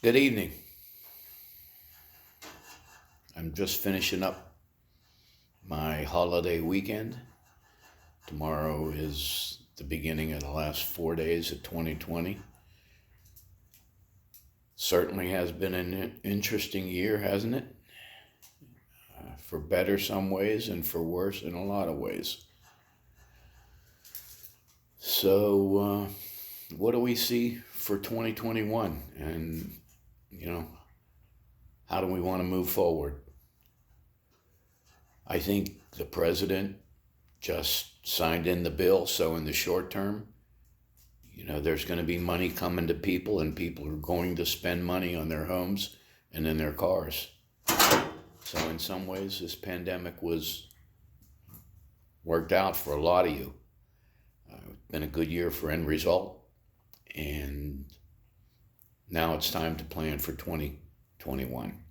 Good evening. I'm just finishing up my holiday weekend. Tomorrow is the beginning of the last 4 days of 2020. Certainly has been an interesting year, hasn't it? For better some ways and for worse in a lot of ways. So, what do we see for 2021? And, how do we want to move forward? I think the president just signed in the bill, so in the short term, there's going to be money coming to people, and people are going to spend money on their homes and in their cars. So in some ways, this pandemic was worked out for a lot of you. It's been a good year for end result, and now it's time to plan for 2021.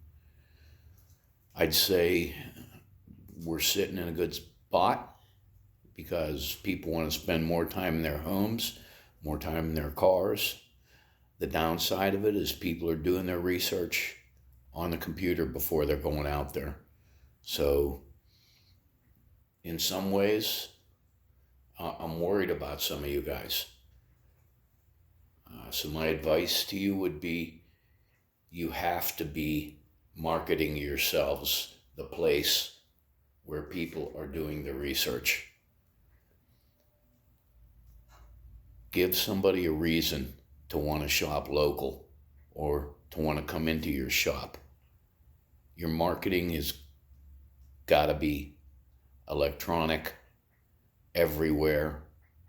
I'd say we're sitting in a good spot because people want to spend more time in their homes, more time in their cars. The downside of it is people are doing their research on the computer before they're going out there. So in some ways, I'm worried about some of you guys. So my advice to you would be, you have to be marketing yourselves the place where people are doing the research. Give somebody a reason to want to shop local or to want to come into your shop. Your marketing has got to be electronic, everywhere,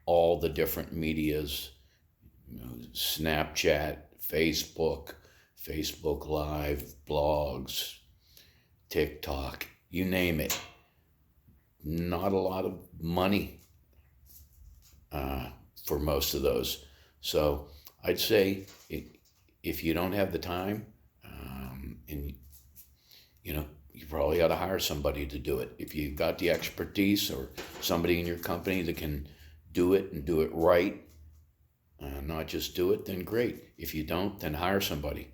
all the different medias, Snapchat, Facebook Live, blogs, TikTok, you name it. Not a lot of money for most of those. So I'd say if you don't have the time, and you probably ought to hire somebody to do it. If you've got the expertise or somebody in your company that can do it and do it right, not just do it, then great. If you don't, then hire somebody.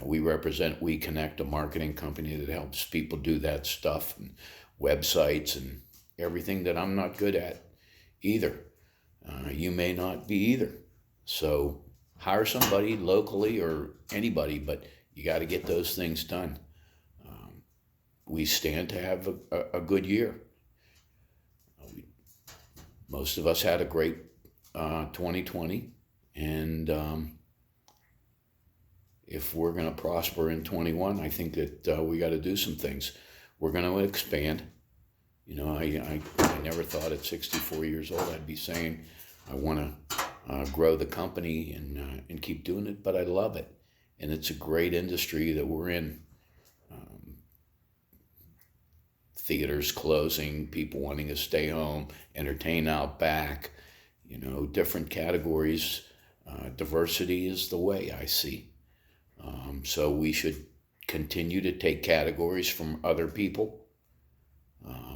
We represent We Connect, a marketing company that helps people do that stuff, and websites and everything that I'm not good at either. You may not be either. So hire somebody locally or anybody, but you got to get those things done. We stand to have a good year. Most of us had a great 2020, and if we're going to prosper in 21, I think that we got to do some things. We're going to expand. I never thought at 64 years old I'd be saying I want to grow the company and keep doing it, but I love it, and it's a great industry that we're in. Theaters closing, people wanting to stay home, entertain out back, different categories. Diversity is the way I see. So we should continue to take categories from other people,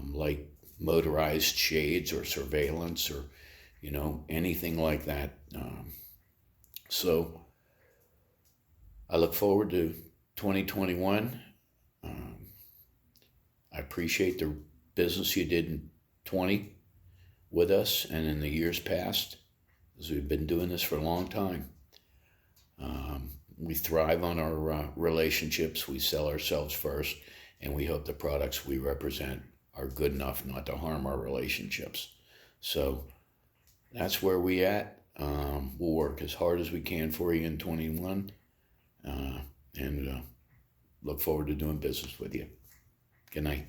like motorized shades or surveillance or, anything like that. So I look forward to 2021. I appreciate the business you did in 20 with us and in the years past, because we've been doing this for a long time. We thrive on our relationships. We sell ourselves first, and we hope the products we represent are good enough not to harm our relationships. So that's where we at. We'll work as hard as we can for you in 21, and look forward to doing business with you. Good night.